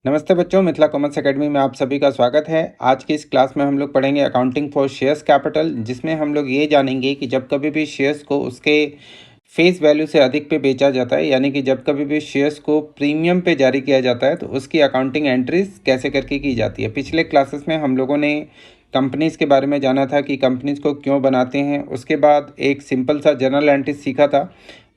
नमस्ते बच्चों, Mithila commerce academy में आप सभी का स्वागत है। आज की इस क्लास में हम लोग पढ़ेंगे अकाउंटिंग फॉर शेयर्स कैपिटल, जिसमें हम लोग ये जानेंगे कि जब कभी भी शेयर्स को उसके फेस वैल्यू से अधिक पे बेचा जाता है, यानी कि जब कभी भी शेयर्स को प्रीमियम पे जारी किया जाता है, तो उसकी अकाउंटिंग एंट्रीज कैसे करके की जाती है। पिछले क्लासेस में हम लोगों ने कंपनीज़ के बारे में जाना था कि कंपनीज़ को क्यों बनाते हैं। उसके बाद एक सिंपल सा जर्नल एंट्रीज सीखा था।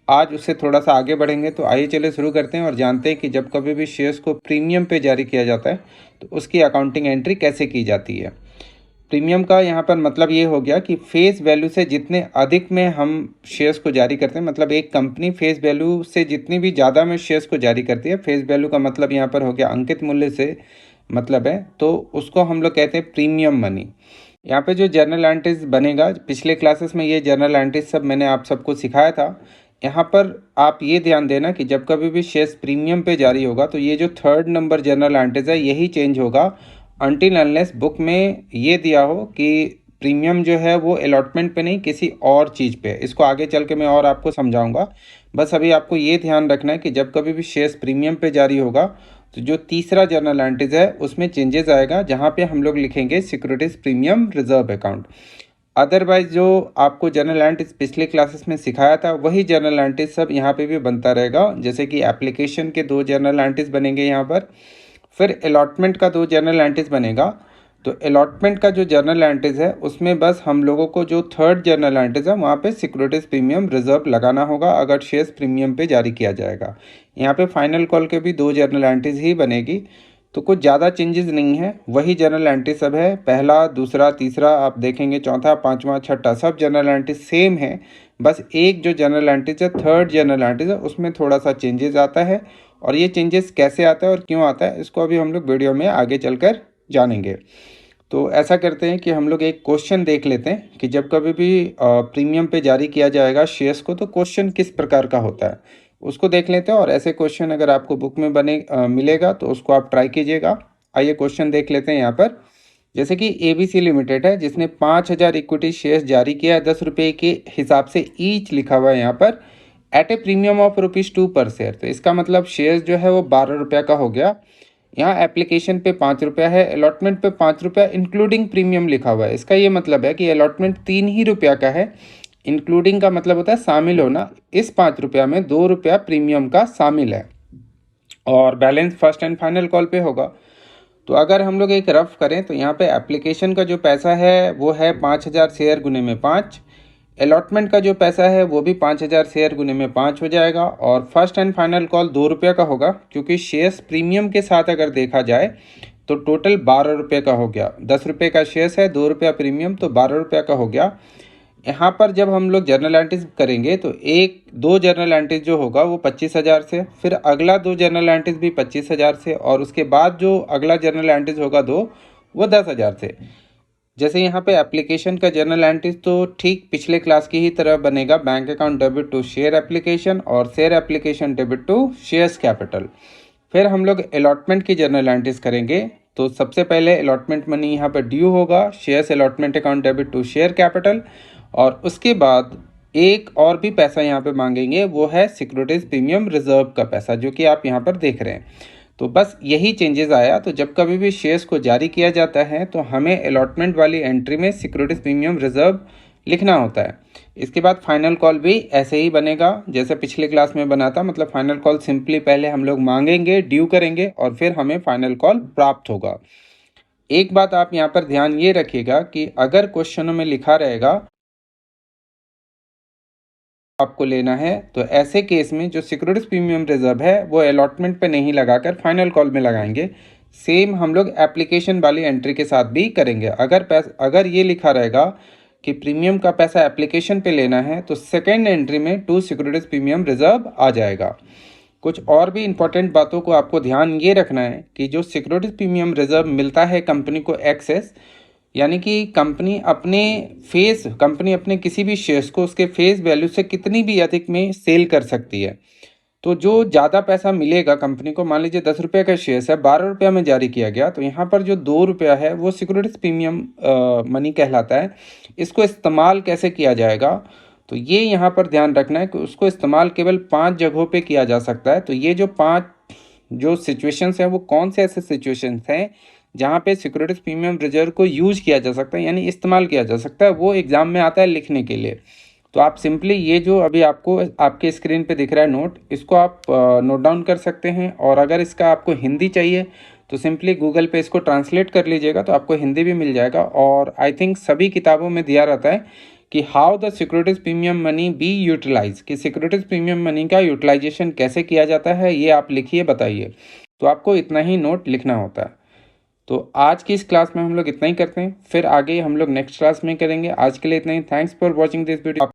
आज उससे थोड़ा सा आगे बढ़ेंगे, तो आइए चलिए शुरू करते हैं और जानते हैं कि जब कभी भी शेयर्स को प्रीमियम पे जारी किया जाता है तो उसकी अकाउंटिंग एंट्री कैसे की जाती है। प्रीमियम का यहाँ पर मतलब ये हो गया कि फेस वैल्यू से जितने अधिक में हम शेयर्स को जारी करते हैं, मतलब एक कंपनी फेस वैल्यू से जितनी भी ज़्यादा में शेयर्स को जारी करती है, फेस वैल्यू का मतलब यहाँ पर हो गया अंकित मूल्य से मतलब है, तो उसको हम लोग कहते हैं प्रीमियम मनी। यहाँ पे जो जर्नल एंट्रीज बनेगा, पिछले क्लासेस में ये जर्नल एंट्रीज सब मैंने आप सबको सिखाया था। यहाँ पर आप ये ध्यान देना कि जब कभी भी शेयर्स प्रीमियम पे जारी होगा तो ये जो थर्ड नंबर जर्नल एंट्रीज है यही चेंज होगा अनटिल अनलेस बुक में ये दिया हो कि प्रीमियम जो है वो अलॉटमेंट पे नहीं, किसी और चीज़ पे। इसको आगे चल के मैं और आपको समझाऊंगा। बस अभी आपको ये ध्यान रखना है कि जब कभी भी शेयर्स प्रीमियम पे जारी होगा तो जो तीसरा जर्नल एंट्रीज है उसमें चेंजेस आएगा, जहाँ पे हम लोग लिखेंगे securities premium reserve account. Otherwise जो आपको जर्नल एंट्रीज पिछले क्लासेस में सिखाया था वही जर्नल एंट्रीज सब यहाँ पे भी बनता रहेगा। जैसे कि एप्लीकेशन के 2 जर्नल एंट्रीज बनेंगे यहाँ पर, फिर अलॉटमेंट का 2 जर्नल एंट्रीज बनेगा। तो अलॉटमेंट का जो जर्नल एंट्रीज है उसमें बस हम लोगों को जो थर्ड जर्नल एंट्रीज है वहाँ पे सिक्योरिटीज प्रीमियम रिजर्व लगाना होगा अगर शेयर्स प्रीमियम पे जारी किया जाएगा। यहाँ पे फाइनल कॉल के भी 2 जर्नल एंट्रीज ही बनेगी, तो कुछ ज़्यादा चेंजेस नहीं है, वही जर्नल एंट्री सब है। पहला, दूसरा, तीसरा आप देखेंगे, चौथा, पांचवा, छठा सब जर्नल एंट्री सेम है। बस एक जो जर्नल एंट्रीज है, थर्ड जर्नल एंट्रीज है, उसमें थोड़ा सा चेंजेस आता है। और ये चेंजेस कैसे आता है और क्यों आता है इसको अभी हम लोग वीडियो में आगे चलकर जानेंगे। तो ऐसा करते हैं कि हम लोग एक क्वेश्चन देख लेते हैं कि जब कभी भी प्रीमियम पे जारी किया जाएगा शेयर्स को तो क्वेश्चन किस प्रकार का होता है, उसको देख लेते हैं। और ऐसे क्वेश्चन अगर आपको बुक में मिलेगा तो उसको आप ट्राई कीजिएगा। आइए क्वेश्चन देख लेते हैं यहाँ पर। जैसे कि एबीसी लिमिटेड है जिसने 5,000 इक्विटी शेयर्स जारी किया है 10 रुपये के हिसाब से ईच लिखा हुआ है यहाँ पर, एट ए प्रीमियम ऑफ ₹2 पर शेयर। तो इसका मतलब शेयर्स जो है वो 12 रुपये का हो गया। यहाँ एप्लीकेशन पे 5 रुपया है, अलॉटमेंट पे 5 रुपया इंक्लूडिंग प्रीमियम लिखा हुआ है। इसका ये मतलब है कि अलॉटमेंट 3 ही रुपया का है, इंक्लूडिंग का मतलब होता है शामिल होना। इस 5 रुपया में 2 रुपया प्रीमियम का शामिल है और balance first and final call पे होगा। तो अगर हम लोग एक रफ करें तो यहाँ पे एप्लीकेशन का जो पैसा है वो है 5,000 शेयर गुने में 5, अलॉटमेंट का जो पैसा है वो भी 5,000 शेयर गुने में 5 हो जाएगा, और फर्स्ट एंड फाइनल कॉल 2 रुपये का होगा क्योंकि शेयर्स प्रीमियम के साथ अगर देखा जाए तो टोटल 12 रुपये का हो गया। 10 रुपये का शेयर्स है, 2 रुपया प्रीमियम, तो 12 रुपये का हो गया। यहाँ पर जब हम लोग जर्नल एंट्रीज करेंगे तो एक दो जर्नल एंट्रीज जो होगा वो 25,000 से, फिर अगला 2 जर्नल एंट्रीज भी 25,000 से, और उसके बाद जो अगला जर्नल एंट्रीज होगा 2, वो 10,000 से। जैसे यहाँ पे एप्लीकेशन का जर्नल एंट्रीज तो ठीक पिछले क्लास की ही तरह बनेगा, bank account debit to share application और share application debit to shares capital. फिर हम लोग अलॉटमेंट की जर्नल एंट्रीज करेंगे तो सबसे पहले अलॉटमेंट मनी यहाँ पर ड्यू होगा, shares allotment account debit to share capital, और उसके बाद एक और भी पैसा यहाँ पे मांगेंगे, वो है सिक्योरिटीज प्रीमियम रिजर्व का पैसा, जो कि आप यहाँ पर देख रहे हैं। तो बस यही चेंजेस आया। तो जब कभी भी शेयर्स को जारी किया जाता है तो हमें अलॉटमेंट वाली एंट्री में सिक्योरिटीज प्रीमियम रिजर्व लिखना होता है। इसके बाद फाइनल कॉल भी ऐसे ही बनेगा जैसे पिछले क्लास में बना था, मतलब फाइनल कॉल सिंपली पहले हम लोग मांगेंगे, ड्यू करेंगे, और फिर हमें फाइनल कॉल प्राप्त होगा। एक बात आप यहाँ पर ध्यान ये रखिएगा कि अगर क्वेश्चनों में लिखा रहेगा आपको लेना है, तो ऐसे केस में जो सिक्योरिटीज प्रीमियम रिजर्व है वो अलॉटमेंट पे नहीं लगाकर फाइनल कॉल में लगाएंगे। सेम हम लोग एप्लीकेशन वाली एंट्री के साथ भी करेंगे। अगर ये लिखा रहेगा कि प्रीमियम का पैसा एप्लीकेशन पे लेना है तो सेकेंड एंट्री में टू सिक्योरिटीज प्रीमियम रिजर्व आ जाएगा। कुछ और भी इंपॉर्टेंट बातों को आपको ध्यान ये रखना है कि जो सिक्योरिटीज प्रीमियम रिजर्व मिलता है कंपनी को एक्सेस, यानी कि कंपनी अपने किसी भी शेयर्स को उसके फेस वैल्यू से कितनी भी अधिक में सेल कर सकती है। तो जो ज़्यादा पैसा मिलेगा कंपनी को, मान लीजिए 10 रुपये का शेयर्स है, 12 रुपया में जारी किया गया, तो यहाँ पर जो 2 रुपया है वो सिक्योरिटीज प्रीमियम मनी कहलाता है। इसको इस्तेमाल कैसे किया जाएगा, तो ये यहाँ पर ध्यान रखना है कि उसको इस्तेमाल केवल 5 जगहों पे किया जा सकता है। तो ये जो 5 जो सिचुएशंस हैं वो कौन से ऐसे सिचुएशंस हैं जहाँ पे सिक्योरिटीज प्रीमियम रिजर्व को यूज किया जा सकता है, यानी इस्तेमाल किया जा सकता है, वो एग्जाम में आता है लिखने के लिए। तो आप सिंपली ये जो अभी आपको आपके स्क्रीन पे दिख रहा है नोट, इसको आप नोट डाउन कर सकते हैं। और अगर इसका आपको हिंदी चाहिए तो सिंपली गूगल पे इसको ट्रांसलेट कर लीजिएगा, तो आपको हिंदी भी मिल जाएगा। और आई थिंक सभी किताबों में दिया रहता है कि how the securities premium money be utilise, कि सिक्योरिटीज प्रीमियम मनी का यूटिलाइजेशन कैसे किया जाता है, ये आप लिखिए, बताइए। तो आपको इतना ही नोट लिखना होता है। तो आज की इस क्लास में हम लोग इतना ही करते हैं, फिर आगे हम लोग नेक्स्ट क्लास में करेंगे। आज के लिए इतना ही। Thanks for watching this video.